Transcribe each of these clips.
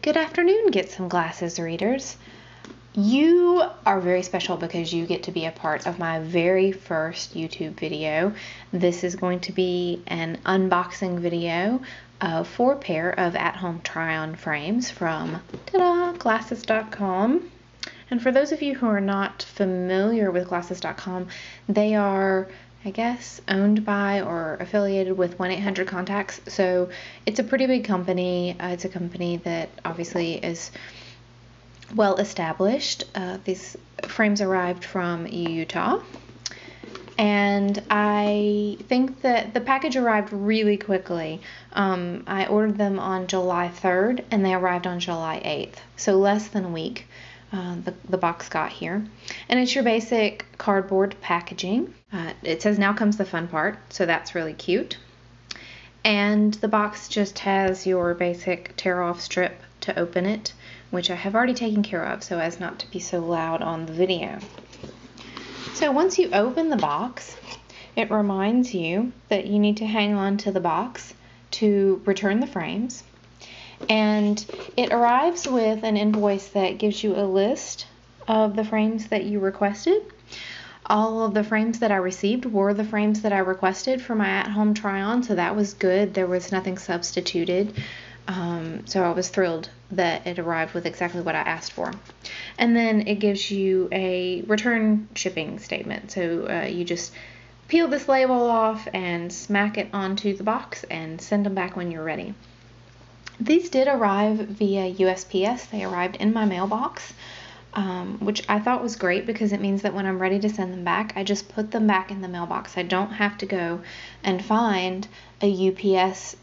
Good afternoon, Get Some Glasses readers. You are very special because you get to be a part of my very first YouTube video. This is going to be an unboxing video of 4 pair of at-home try-on frames from glasses.com. And for those of you who are not familiar with glasses.com, they are, I guess, owned by or affiliated with 1-800-CONTACTS. So it's a pretty big company. It's a company that obviously is well established. These frames arrived from Utah. And I think that the package arrived really quickly. I ordered them on July 3rd and they arrived on July 8th. So less than a week. The box got here, and it's your basic cardboard packaging. It says "Now comes the fun part," so that's really cute. And the box just has your basic tear-off strip to open it, which I have already taken care of so as not to be so loud on the video. So once you open the box, it reminds you that you need to hang on to the box to return the frames. And it arrives with an invoice that gives you a list of the frames that you requested. All of the frames that I received were the frames that I requested for my at-home try-on, so that was good. There was nothing substituted. So I was thrilled that it arrived with exactly what I asked for. And then it gives you a return shipping statement. So you just peel this label off and smack it onto the box and send them back when you're ready. These did arrive via USPS. They arrived in my mailbox, which I thought was great because it means that when I'm ready to send them back, I just put them back in the mailbox. I don't have to go and find a UPS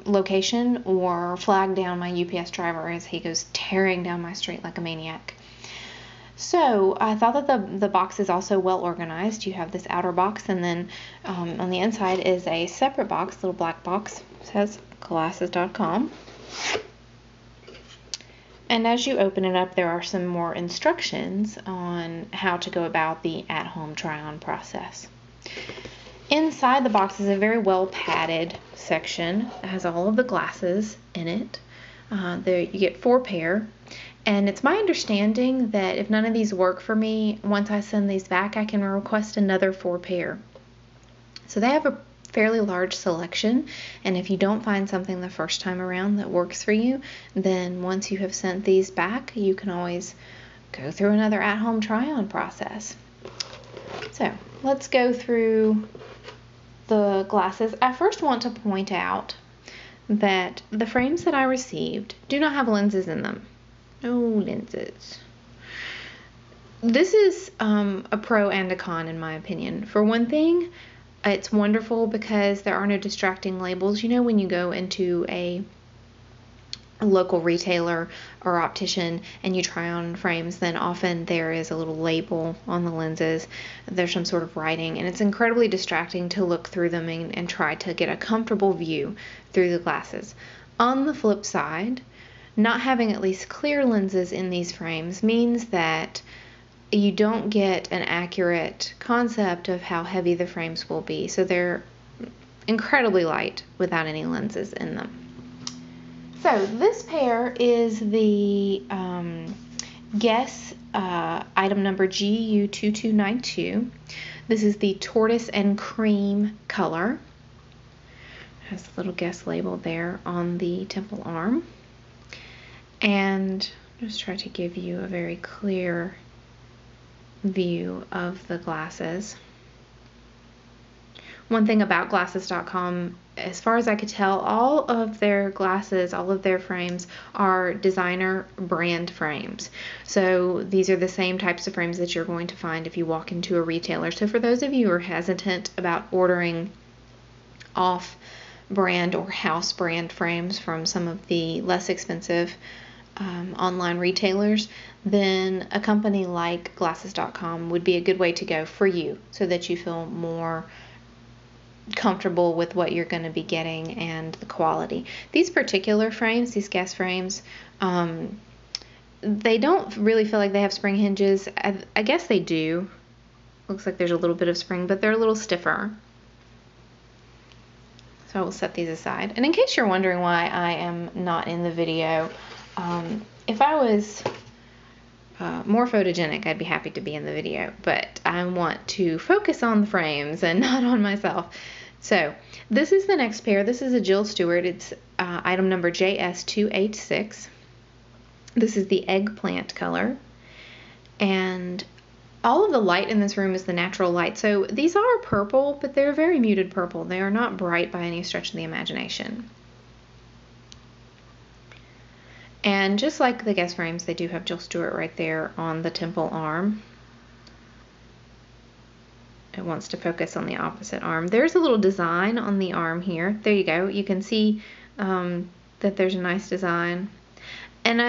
location or flag down my UPS driver as he goes tearing down my street like a maniac. So I thought that the box is also well organized. You have this outer box, and then on the inside is a separate box, little black box. It says glasses.com. And as you open it up, there are some more instructions on how to go about the at-home try-on process. Inside the box is a very well padded section. It has all of the glasses in it. There you get 4 pair. And it's my understanding that if none of these work for me, once I send these back, I can request another 4 pair. So they have a fairly large selection, and if you don't find something the first time around that works for you, then once you have sent these back, you can always go through another at-home try-on process. So let's go through the glasses. I first want to point out that the frames that I received do not have lenses in them. No lenses. This is a pro and a con in my opinion. For one thing, it's wonderful because there are no distracting labels. You know, when you go into a local retailer or optician and you try on frames, then often there is a little label on the lenses. There's some sort of writing, and it's incredibly distracting to look through them and try to get a comfortable view through the glasses. On the flip side, not having at least clear lenses in these frames means that you don't get an accurate concept of how heavy the frames will be. So they're incredibly light without any lenses in them. So this pair is the Guess item number GU2292. This is the tortoise and cream color. It has a little Guess label there on the temple arm. And just try to give you a very clear view of the glasses. One thing about glasses.com, as far as I could tell, all of their glasses, all of their frames are designer brand frames. So these are the same types of frames that you're going to find if you walk into a retailer. So for those of you who are hesitant about ordering off brand or house brand frames from some of the less expensive online retailers, then a company like glasses.com would be a good way to go for you so that you feel more comfortable with what you're going to be getting and the quality. These particular frames, these Guess frames, they don't really feel like they have spring hinges. I guess they do. Looks like there's a little bit of spring, but they're a little stiffer. So So I will set these aside. And in case you're wondering why I am not in the video, if I was more photogenic, I'd be happy to be in the video, but I want to focus on the frames and not on myself. So this is the next pair. This is a Jill Stewart. It's item number JS286. This is the eggplant color, and all of the light in this room is the natural light. So these are purple, but they're very muted purple. They are not bright by any stretch of the imagination. And just like the guest frames, they do have Jill Stewart right there on the temple arm. It wants to focus on the opposite arm. There's a little design on the arm here. There you go. You can see that there's a nice design. And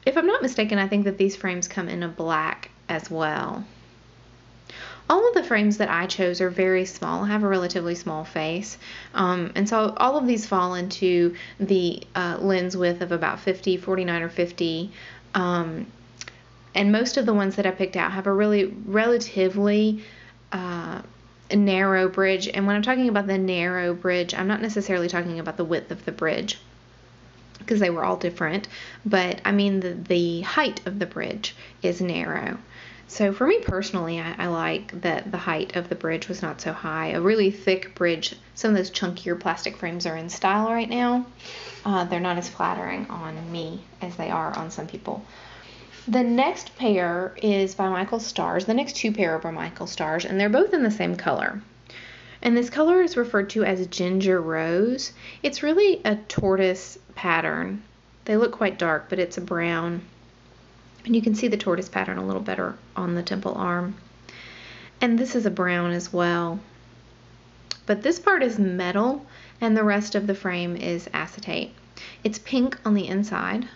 if I'm not mistaken, I think that these frames come in a black as well. All of the frames that I chose are very small. I have a relatively small face. And so all of these fall into the lens width of about 50, 49 or 50. And most of the ones that I picked out have a really relatively narrow bridge. And when I'm talking about the narrow bridge, I'm not necessarily talking about the width of the bridge, because they were all different, but I mean the height of the bridge is narrow. So for me personally, I like that the height of the bridge was not so high. A really thick bridge, some of those chunkier plastic frames are in style right now. They're not as flattering on me as they are on some people. The next pair is by Michael Stars. The next two pair are by Michael Stars, and they're both in the same color. And this color is referred to as Ginger Rose. It's really a tortoise pattern. They look quite dark, but it's a brown. And you can see the tortoise pattern a little better on the temple arm. And this is a brown as well. But this part is metal, and the rest of the frame is acetate. It's pink on the inside.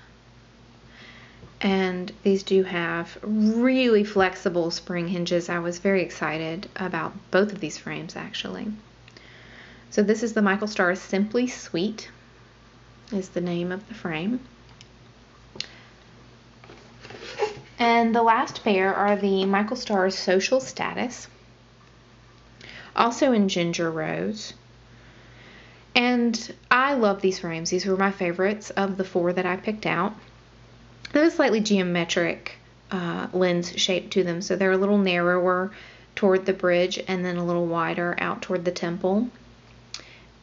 And these do have really flexible spring hinges. I was very excited about both of these frames, actually. So this is the Michael Stars Simply Sweet, is the name of the frame. And the last pair are the Michael Stars Social Status, also in Ginger Rose. And I love these frames. These were my favorites of the four that I picked out. They have a slightly geometric lens shape to them, so they're a little narrower toward the bridge and then a little wider out toward the temple.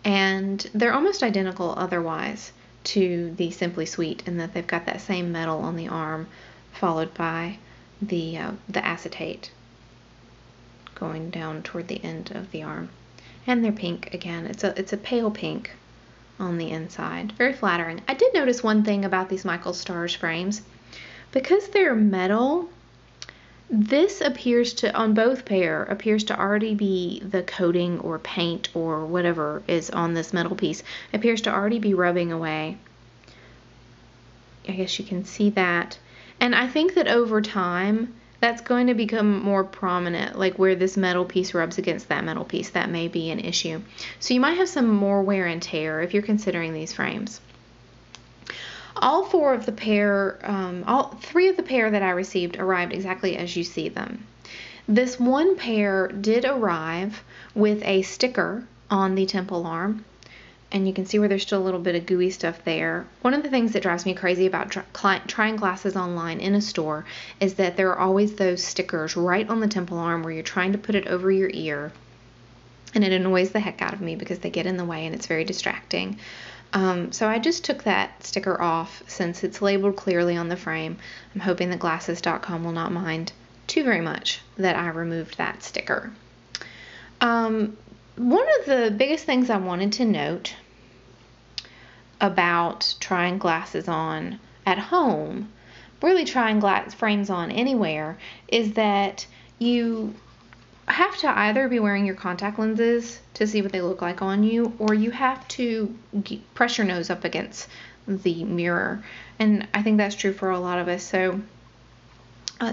And they're almost identical otherwise to the Simply Sweet in that they've got that same metal on the arm followed by the acetate going down toward the end of the arm. And they're pink again. It's a pale pink on the inside. Very flattering. I did notice one thing about these Michael Stars frames. Because they're metal, this appears to, on both pair, appears to already be the coating or paint or whatever is on this metal piece. Appears to already be rubbing away. I guess you can see that. And I think that over time, that's going to become more prominent, like where this metal piece rubs against that metal piece. That may be an issue. So you might have some more wear and tear if you're considering these frames. All three of the pair that I received arrived exactly as you see them. This one pair did arrive with a sticker on the temple arm, and you can see where there's still a little bit of gooey stuff there. One of the things that drives me crazy about trying glasses online in a store is that there are always those stickers right on the temple arm where you're trying to put it over your ear, and it annoys the heck out of me because they get in the way and it's very distracting. So I just took that sticker off since it's labeled clearly on the frame. I'm hoping that Glasses.com will not mind too very much that I removed that sticker. One of the biggest things I wanted to note about trying glasses on at home, really trying frames on anywhere, is that you have to either be wearing your contact lenses to see what they look like on you, or you have to press your nose up against the mirror. And I think that's true for a lot of us. So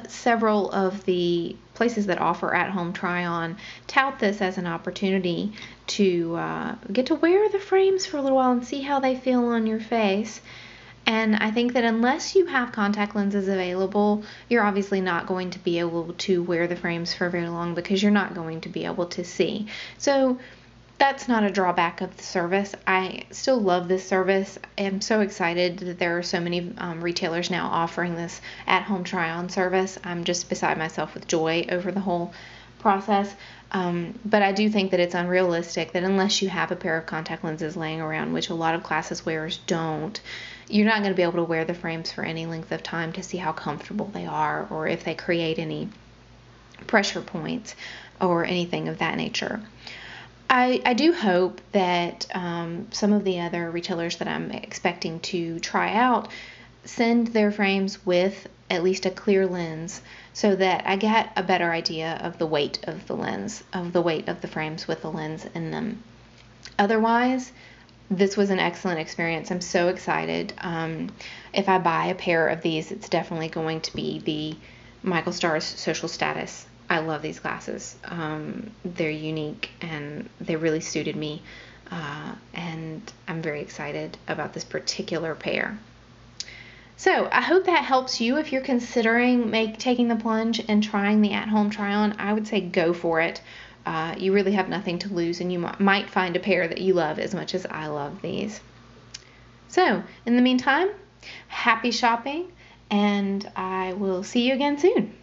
several of the places that offer at-home try-on tout this as an opportunity to get to wear the frames for a little while and see how they feel on your face. And I think that unless you have contact lenses available, you're obviously not going to be able to wear the frames for very long because you're not going to be able to see. So That's not a drawback of the service. I still love this service. I'm so excited that there are so many retailers now offering this at-home try-on service. I'm just beside myself with joy over the whole process. But I do think that it's unrealistic that unless you have a pair of contact lenses laying around, which a lot of glasses wearers don't, you're not going to be able to wear the frames for any length of time to see how comfortable they are or if they create any pressure points or anything of that nature. I do hope that some of the other retailers that I'm expecting to try out send their frames with at least a clear lens so that I get a better idea of the weight of the lens, of the weight of the frames with the lens in them. Otherwise, this was an excellent experience. I'm so excited. If I buy a pair of these, it's definitely going to be the Michael Stars Social Status. I love these glasses. They're unique and they really suited me. And I'm very excited about this particular pair. So I hope that helps you if you're considering taking the plunge and trying the at-home try-on. I would say go for it. You really have nothing to lose, and you might find a pair that you love as much as I love these. So in the meantime, happy shopping, and I will see you again soon.